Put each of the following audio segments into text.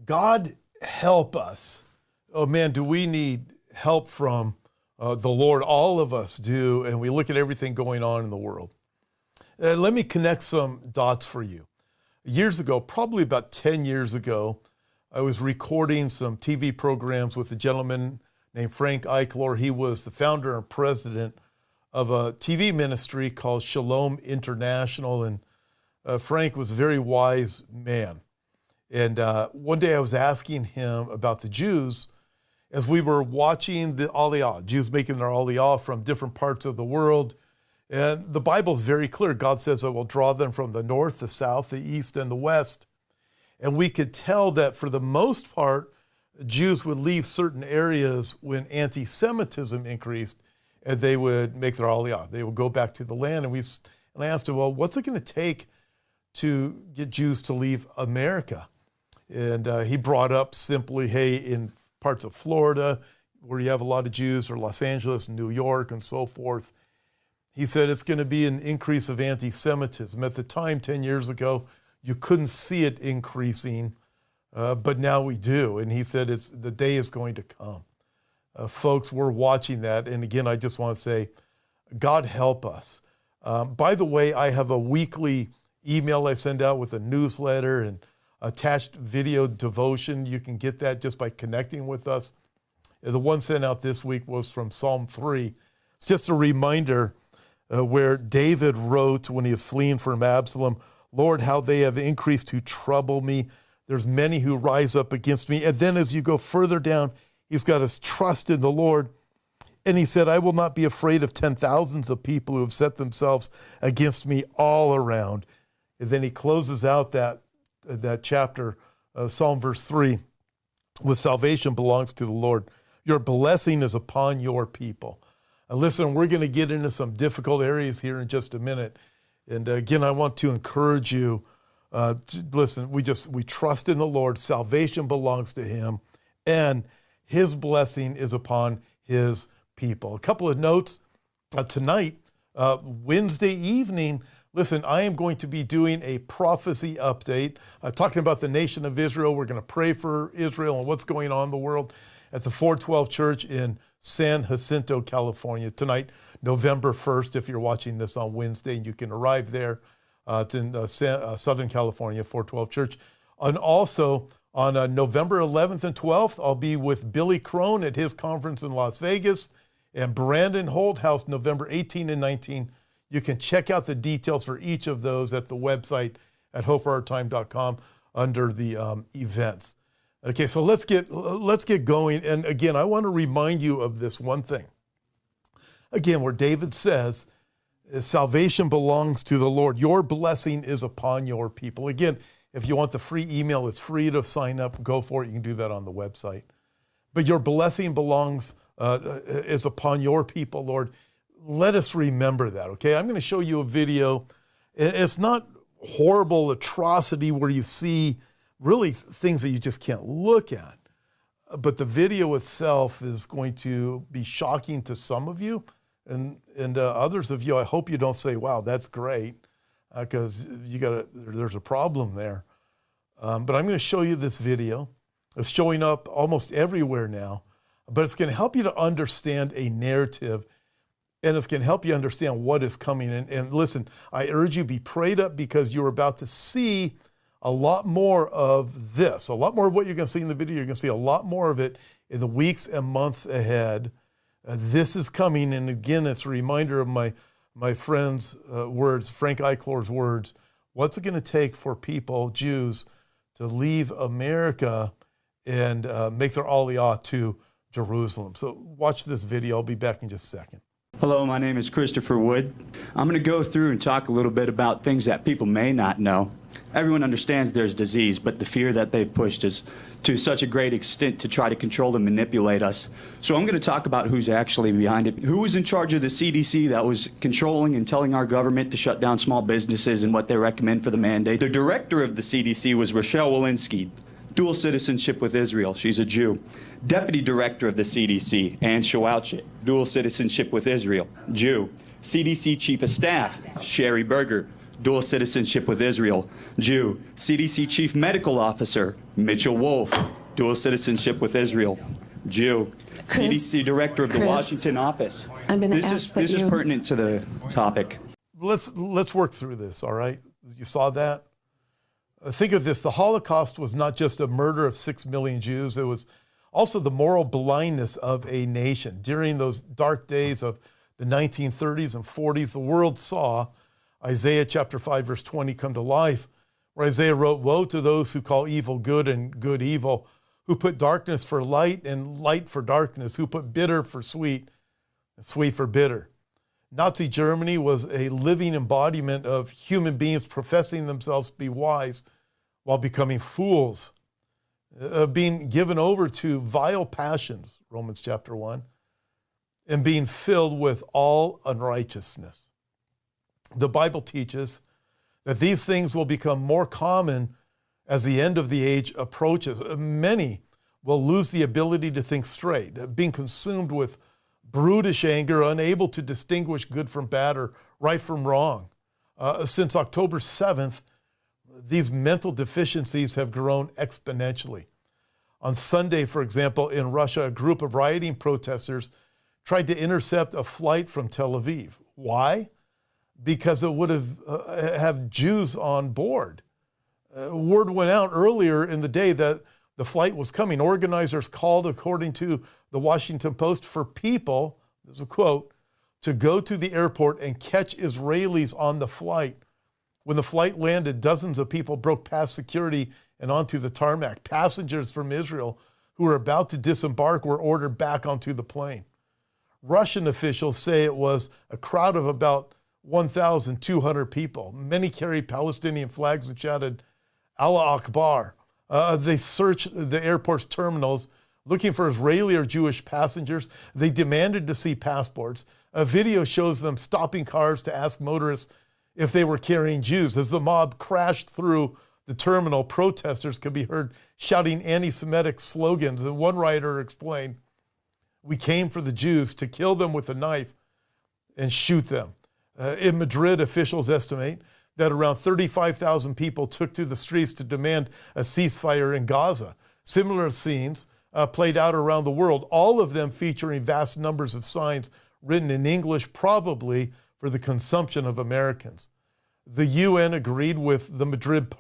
God help us. Oh man, do we need help from the Lord? All of us do, and we look at everything going on in the world. Let me connect some dots for you. Years ago, probably about 10 years ago, I was recording some TV programs with a gentleman named Frank Eichler. He was the founder and president of a TV ministry called Shalom International, and Frank was a very wise man. And one day I was asking him about the Jews as we were watching the Aliyah, Jews making their Aliyah from different parts of the world. And the Bible is very clear. God says, I will draw them from the north, the south, the east, and the west. And we could tell that for the most part, Jews would leave certain areas when anti-Semitism increased, and they would make their Aliyah. They would go back to the land. And I asked him, well, what's it going to take to get Jews to leave America? And he brought up simply, hey, in parts of Florida, where you have a lot of Jews, or Los Angeles, New York, and so forth, he said it's going to be an increase of anti-Semitism. At the time, 10 years ago, you couldn't see it increasing, but now we do. And he said the day is going to come. Folks, we're watching that. And again, I just want to say, God help us. By the way, I have a weekly email I send out with a newsletter and attached video devotion. You can get that just by connecting with us. The one sent out this week was from Psalm 3. It's just a reminder where David wrote when he was fleeing from Absalom, Lord, how they have increased to trouble me. There's many who rise up against me. And then as you go further down, he's got his trust in the Lord. And he said, I will not be afraid of 10,000s of people who have set themselves against me all around. And then he closes out that chapter, Psalm verse 3, with salvation belongs to the Lord. Your blessing is upon your people. Listen, we're going to get into some difficult areas here in just a minute. And again, I want to encourage you, listen, we trust in the Lord. Salvation belongs to him, and his blessing is upon his people. A couple of notes tonight, Wednesday evening. Listen, I am going to be doing a prophecy update, talking about the nation of Israel. We're going to pray for Israel and what's going on in the world at the 412 Church in San Jacinto, California. Tonight, November 1st, if you're watching this on Wednesday, and you can arrive there. It's in Southern California, 412 Church. And also, on November 11th and 12th, I'll be with Billy Crone at his conference in Las Vegas, and Brandon Holthouse, November 18 and 19. You can check out the details for each of those at the website at hopeforourtime.com under the events. Okay, so let's get going. And again, I want to remind you of this one thing. Again, where David says, salvation belongs to the Lord. Your blessing is upon your people. Again, if you want the free email, it's free to sign up. Go for it. You can do that on the website. But your blessing is upon your people, Lord. Let us remember that, okay? I'm going to show you a video. It's not horrible atrocity where you see really things that you just can't look at. But the video itself is going to be shocking to some of you. And others of you, I hope you don't say, wow, that's great, because there's a problem there. But I'm going to show you this video. It's showing up almost everywhere now. But it's going to help you to understand a narrative, and it's going to help you understand what is coming. And listen, I urge you, be prayed up, because you're about to see a lot more of this, a lot more of what you're going to see in the video. You're going to see a lot more of it in the weeks and months ahead. This is coming, and again, it's a reminder of my friend's words, Frank Eichler's words. What's it going to take for people, Jews, to leave America and make their Aliyah to Jerusalem? So watch this video. I'll be back in just a second. Hello, my name is Christopher Wood. I'm going to go through and talk a little bit about things that people may not know. Everyone understands there's disease, but the fear that they've pushed is to such a great extent to try to control and manipulate us. So I'm going to talk about who's actually behind it. Who was in charge of the CDC that was controlling and telling our government to shut down small businesses and what they recommend for the mandate? The director of the CDC was Rochelle Walensky, dual citizenship with Israel. She's a Jew. Deputy Director of the CDC, Ann Shawalchik, dual citizenship with Israel, Jew. CDC Chief of Staff, Sherry Berger, dual citizenship with Israel. Jew, CDC Chief Medical Officer Mitchell Wolf, dual citizenship with Israel. Jew, CDC Director of the Washington office. I'm going to This is pertinent to the topic. Let's work through this, all right? You saw that? Think of this. The Holocaust was not just a murder of 6 million Jews. It was also the moral blindness of a nation. During those dark days of the 1930s and 40s, the world saw Isaiah chapter 5, verse 20 come to life, where Isaiah wrote, "Woe to those who call evil good and good evil, who put darkness for light and light for darkness, who put bitter for sweet and sweet for bitter." Nazi Germany was a living embodiment of human beings professing themselves to be wise while becoming fools, being given over to vile passions, Romans chapter 1, and being filled with all unrighteousness. The Bible teaches that these things will become more common as the end of the age approaches. Many will lose the ability to think straight, being consumed with brutish anger, unable to distinguish good from bad or right from wrong. Since October 7th, these mental deficiencies have grown exponentially. On Sunday, for example, in Russia, a group of rioting protesters tried to intercept a flight from Tel Aviv. Why? Because it would have Jews on board. Word went out earlier in the day that the flight was coming. Organizers called, according to the Washington Post, for people, there's a quote, to go to the airport and catch Israelis on the flight. When the flight landed, dozens of people broke past security and onto the tarmac. Passengers from Israel who were about to disembark were ordered back onto the plane. Russian officials say it was a crowd of about 1,200 people. Many carried Palestinian flags and shouted, "Allah Akbar." They searched the airport's terminals looking for Israeli or Jewish passengers. They demanded to see passports. A video shows them stopping cars to ask motorists if they were carrying Jews. As the mob crashed through the terminal, protesters could be heard shouting anti-Semitic slogans. And one rioter explained, "We came for the Jews to kill them with a knife and shoot them." In Madrid, officials estimate that around 35,000 people took to the streets to demand a ceasefire in Gaza. Similar scenes played out around the world, all of them featuring vast numbers of signs written in English, probably for the consumption of Americans. The UN agreed with the Madrid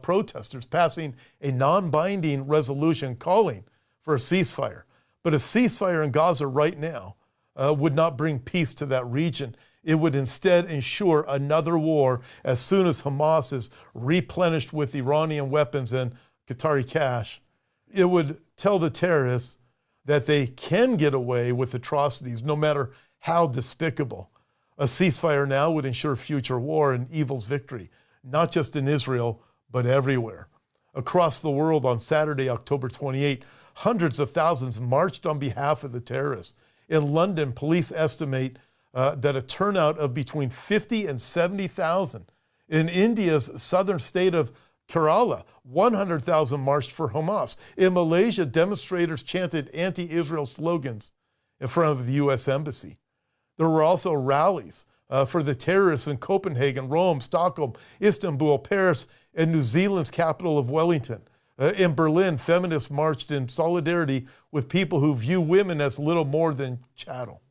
protesters, passing a non-binding resolution calling for a ceasefire. But a ceasefire in Gaza right now would not bring peace to that region. It would instead ensure another war as soon as Hamas is replenished with Iranian weapons and Qatari cash. It would tell the terrorists that they can get away with atrocities, no matter how despicable. A ceasefire now would ensure future war and evil's victory, not just in Israel, but everywhere. Across the world on Saturday, October 28, hundreds of thousands marched on behalf of the terrorists. In London, police estimate that a turnout of between 50 and 70,000. In India's southern state of Kerala, 100,000 marched for Hamas. In Malaysia, demonstrators chanted anti-Israel slogans in front of the U.S. Embassy. There were also rallies for the terrorists in Copenhagen, Rome, Stockholm, Istanbul, Paris, and New Zealand's capital of Wellington. In Berlin, feminists marched in solidarity with people who view women as little more than chattel.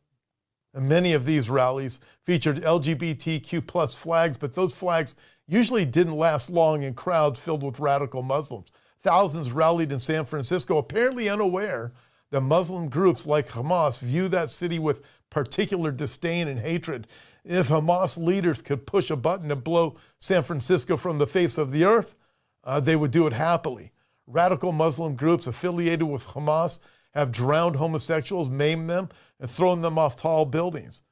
And many of these rallies featured LGBTQ plus flags, but those flags usually didn't last long in crowds filled with radical Muslims. Thousands rallied in San Francisco, apparently unaware that Muslim groups like Hamas view that city with particular disdain and hatred. If Hamas leaders could push a button and blow San Francisco from the face of the earth, they would do it happily. Radical Muslim groups affiliated with Hamas have drowned homosexuals, maimed them, and thrown them off tall buildings.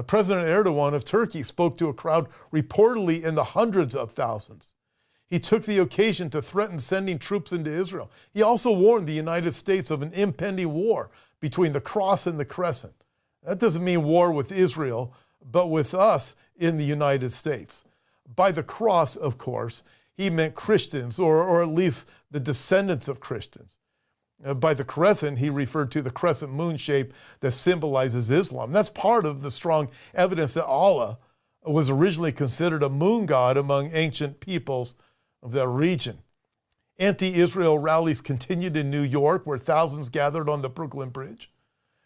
President Erdogan of Turkey spoke to a crowd reportedly in the hundreds of thousands. He took the occasion to threaten sending troops into Israel. He also warned the United States of an impending war between the cross and the crescent. That doesn't mean war with Israel, but with us in the United States. By the cross, of course, he meant Christians, or at least the descendants of Christians. By the crescent, he referred to the crescent moon shape that symbolizes Islam. That's part of the strong evidence that Allah was originally considered a moon god among ancient peoples of that region. Anti-Israel rallies continued in New York, where thousands gathered on the Brooklyn Bridge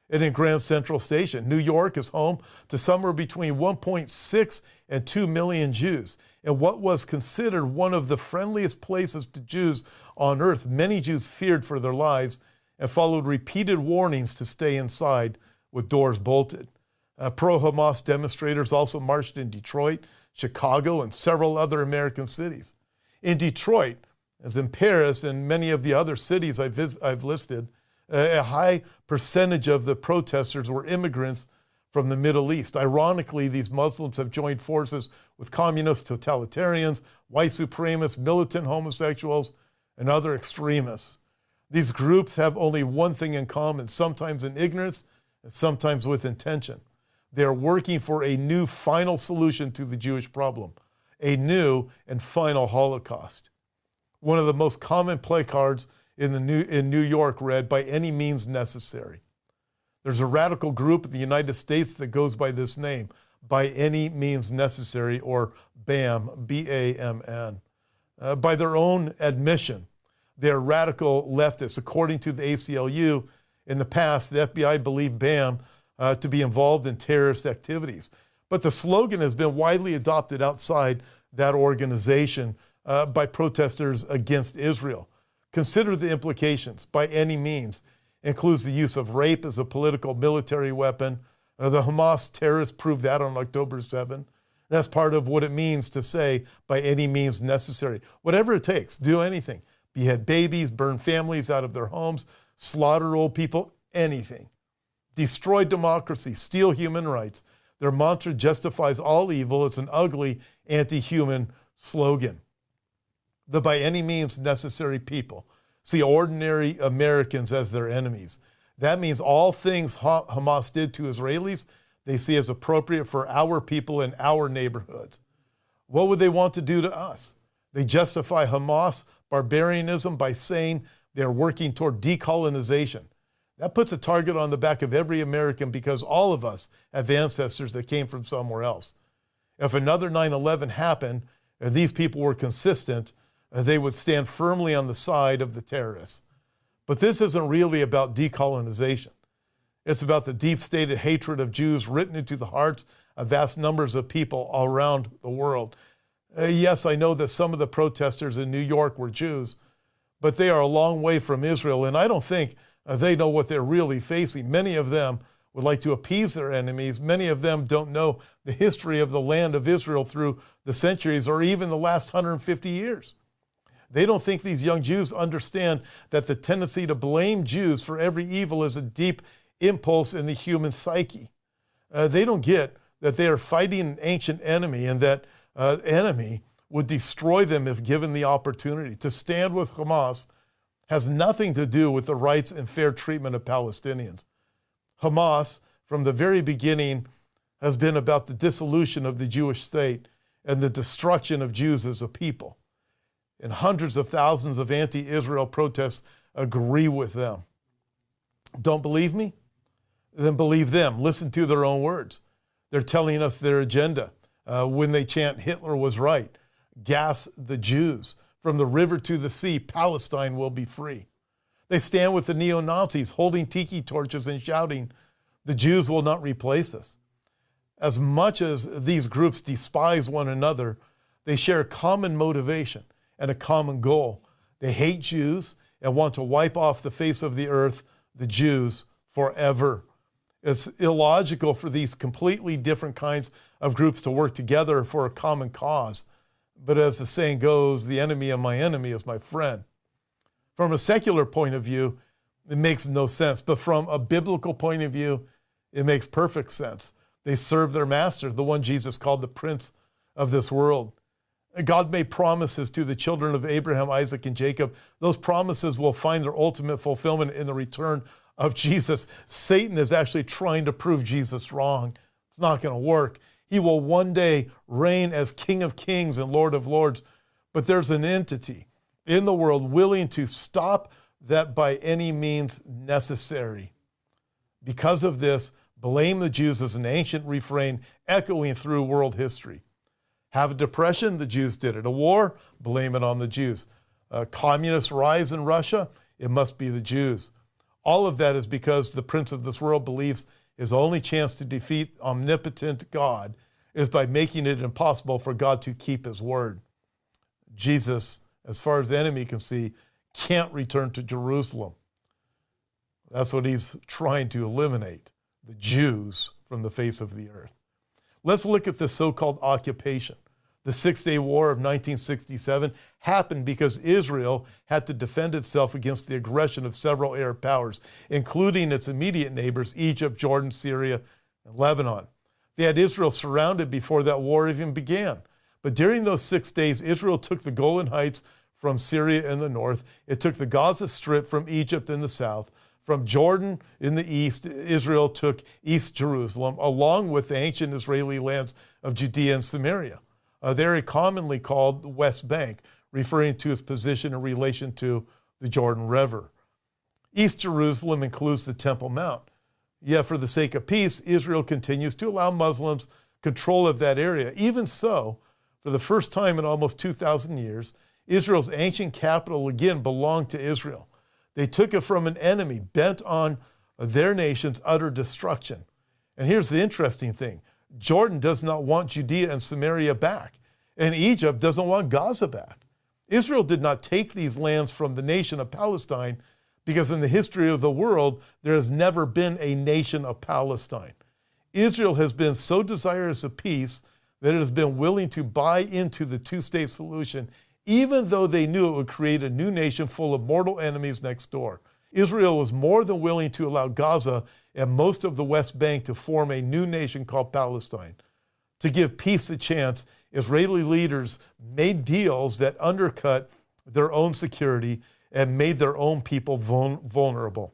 and in Grand Central Station. New York is home to somewhere between 1.6 and 2 million Jews. And what was considered one of the friendliest places to Jews on earth, many Jews feared for their lives and followed repeated warnings to stay inside with doors bolted. Pro-Hamas demonstrators also marched in Detroit, Chicago, and several other American cities. In Detroit, as in Paris and many of the other cities I've listed, a high percentage of the protesters were immigrants from the Middle East. Ironically, these Muslims have joined forces with communists, totalitarians, white supremacists, militant homosexuals, and other extremists. These groups have only one thing in common, sometimes in ignorance and sometimes with intention. They are working for a new final solution to the Jewish problem, a new and final Holocaust. One of the most common placards in New York read, "By any means necessary." There's a radical group in the United States that goes by this name, "By any means necessary," or BAM, B-A-M-N. By their own admission, they are radical leftists. According to the ACLU, in the past, the FBI believed BAM to be involved in terrorist activities. But the slogan has been widely adopted outside that organization by protesters against Israel. Consider the implications. By any means includes the use of rape as a political military weapon. The Hamas terrorists proved that on October 7. That's part of what it means to say, by any means necessary. Whatever it takes, do anything. Behead babies, burn families out of their homes, slaughter old people, anything. Destroy democracy, steal human rights. Their mantra justifies all evil. It's an ugly, anti-human slogan. The by any means necessary people see ordinary Americans as their enemies. That means all things Hamas did to Israelis, they see as appropriate for our people in our neighborhoods. What would they want to do to us? They justify Hamas barbarianism by saying they're working toward decolonization. That puts a target on the back of every American because all of us have ancestors that came from somewhere else. If another 9/11 happened and these people were consistent, they would stand firmly on the side of the terrorists. But this isn't really about decolonization. It's about the deep-stated hatred of Jews written into the hearts of vast numbers of people all around the world. Yes, I know that some of the protesters in New York were Jews, but they are a long way from Israel, and I don't think they know what they're really facing. Many of them would like to appease their enemies. Many of them don't know the history of the land of Israel through the centuries or even the last 150 years. They don't think these young Jews understand that the tendency to blame Jews for every evil is a deep impulse in the human psyche. They don't get that they are fighting an ancient enemy and that enemy would destroy them if given the opportunity. To stand with Hamas has nothing to do with the rights and fair treatment of Palestinians. Hamas, from the very beginning, has been about the dissolution of the Jewish state and the destruction of Jews as a people. And hundreds of thousands of anti-Israel protests agree with them. Don't believe me? Then believe them. Listen to their own words. They're telling us their agenda when they chant Hitler was right. Gas the Jews. From the river to the sea, Palestine will be free. They stand with the neo-Nazis holding tiki torches and shouting, the Jews will not replace us. As much as these groups despise one another, they share a common motivation and a common goal. They hate Jews and want to wipe off the face of the earth the Jews forever. It's illogical for these completely different kinds of groups to work together for a common cause. But as the saying goes, the enemy of my enemy is my friend. From a secular point of view, it makes no sense. But from a biblical point of view, it makes perfect sense. They serve their master, the one Jesus called the prince of this world. God made promises to the children of Abraham, Isaac, and Jacob. Those promises will find their ultimate fulfillment in the return of Jesus. Satan is actually trying to prove Jesus wrong. It's not going to work. He will one day reign as King of Kings and Lord of Lords. But there's an entity in the world willing to stop that by any means necessary. Because of this, Blame the Jews is an ancient refrain echoing through world history. Have a depression? The Jews did it. A war? Blame it on the Jews. A communist rise in Russia? It must be the Jews. All of that is because the prince of this world believes his only chance to defeat omnipotent God is by making it impossible for God to keep his word. Jesus, as far as the enemy can see, can't return to Jerusalem. That's what he's trying to eliminate, the Jews from the face of the earth. Let's look at the so-called occupation. The Six-Day War of 1967 happened because Israel had to defend itself against the aggression of several Arab powers, including its immediate neighbors, Egypt, Jordan, Syria, and Lebanon. They had Israel surrounded before that war even began. But during those 6 days, Israel took the Golan Heights from Syria in the north. It took the Gaza Strip from Egypt in the south. From Jordan in the east, Israel took East Jerusalem, along with the ancient Israeli lands of Judea and Samaria. They're commonly called the West Bank, referring to its position in relation to the Jordan River. East Jerusalem includes the Temple Mount. Yet for the sake of peace, Israel continues to allow Muslims control of that area. Even so, for the first time in almost 2,000 years, Israel's ancient capital again belonged to Israel. They took it from an enemy bent on their nation's utter destruction. And here's the interesting thing. Jordan does not want Judea and Samaria back, and Egypt doesn't want Gaza back. Israel did not take these lands from the nation of Palestine because in the history of the world, there has never been a nation of Palestine. Israel has been so desirous of peace that it has been willing to buy into the two-state solution, even though they knew it would create a new nation full of mortal enemies next door. Israel was more than willing to allow Gaza and most of the West Bank to form a new nation called Palestine. To give peace a chance, Israeli leaders made deals that undercut their own security and made their own people vulnerable.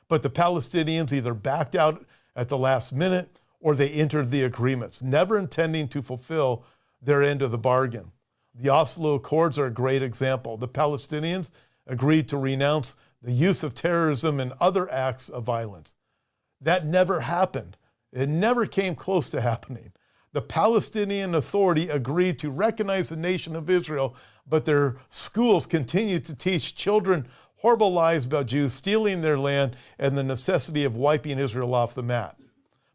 But the Palestinians either backed out at the last minute or they entered the agreements, never intending to fulfill their end of the bargain. The Oslo Accords are a great example. The Palestinians agreed to renounce the use of terrorism and other acts of violence. That never happened. It never came close to happening. The Palestinian Authority agreed to recognize the nation of Israel, but their schools continued to teach children horrible lies about Jews stealing their land and the necessity of wiping Israel off the map.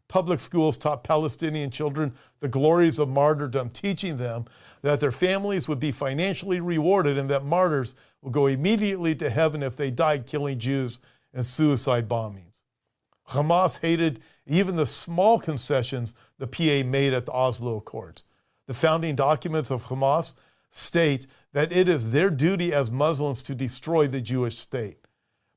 Public schools taught Palestinian children the glories of martyrdom, teaching them that their families would be financially rewarded and that martyrs would go immediately to heaven if they died killing Jews in suicide bombings. Hamas hated even the small concessions the PA made at the Oslo Accords. The founding documents of Hamas state that it is their duty as Muslims to destroy the Jewish state.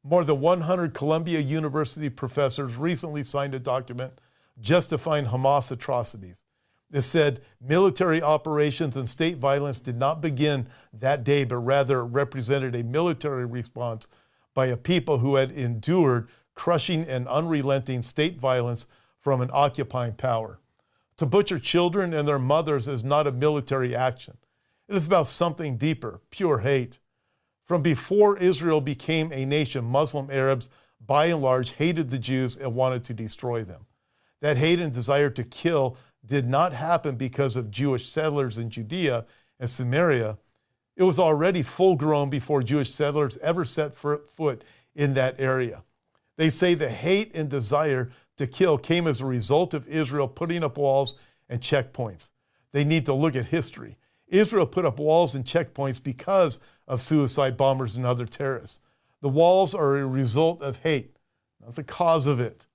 More than 100 Columbia University professors recently signed a document justifying Hamas atrocities. It said military operations and state violence did not begin that day, but rather represented a military response by a people who had endured crushing and unrelenting state violence from an occupying power. To butcher children and their mothers is not a military action. It is about something deeper, pure hate. From before Israel became a nation, Muslim Arabs, by and large, hated the Jews and wanted to destroy them. That hate and desire to kill did not happen because of Jewish settlers in Judea and Samaria. It was already full-grown before Jewish settlers ever set foot in that area. They say the hate and desire to kill came as a result of Israel putting up walls and checkpoints. They need to look at history. Israel put up walls and checkpoints because of suicide bombers and other terrorists. The walls are a result of hate, not the cause of it.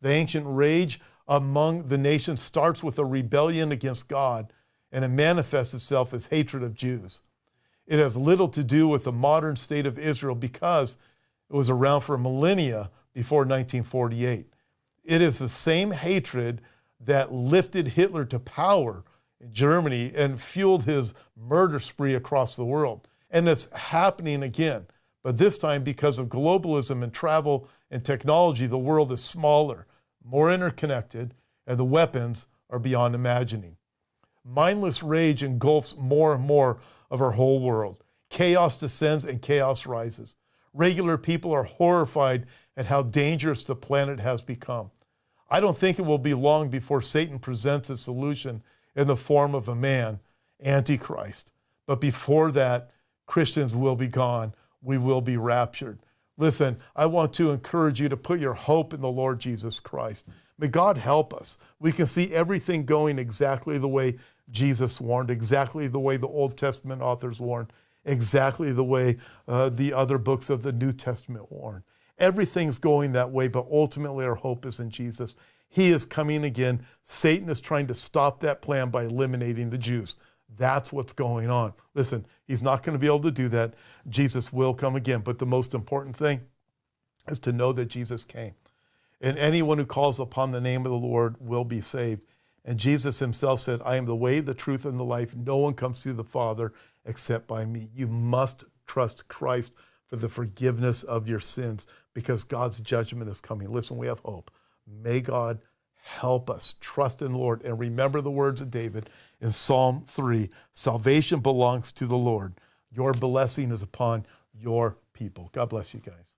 The ancient rage among the nations starts with a rebellion against God, and it manifests itself as hatred of Jews. It has little to do with the modern state of Israel because it was around for millennia before 1948. It is the same hatred that lifted Hitler to power in Germany and fueled his murder spree across the world. And it's happening again. But this time, because of globalism and travel and technology, the world is smaller, more interconnected, and the weapons are beyond imagining. Mindless rage engulfs more and more of our whole world. Chaos descends and chaos rises. Regular people are horrified at how dangerous the planet has become. I don't think it will be long before Satan presents a solution in the form of a man, Antichrist. But before that, Christians will be gone. We will be raptured. Listen, I want to encourage you to put your hope in the Lord Jesus Christ. May God help us. We can see everything going exactly the way Jesus warned, exactly the way the Old Testament authors warned, exactly the way the other books of the New Testament warned. Everything's going that way, but ultimately our hope is in Jesus. He is coming again. Satan is trying to stop that plan by eliminating the Jews. That's what's going on. Listen, he's not going to be able to do that. Jesus will come again. But the most important thing is to know that Jesus came. And anyone who calls upon the name of the Lord will be saved. And Jesus himself said, I am the way, the truth, and the life. No one comes to the Father except by me. You must trust Christ for the forgiveness of your sins because God's judgment is coming. Listen, we have hope. May God help us trust in the Lord and remember the words of David in Psalm 3. Salvation belongs to the Lord. Your blessing is upon your people. God bless you guys.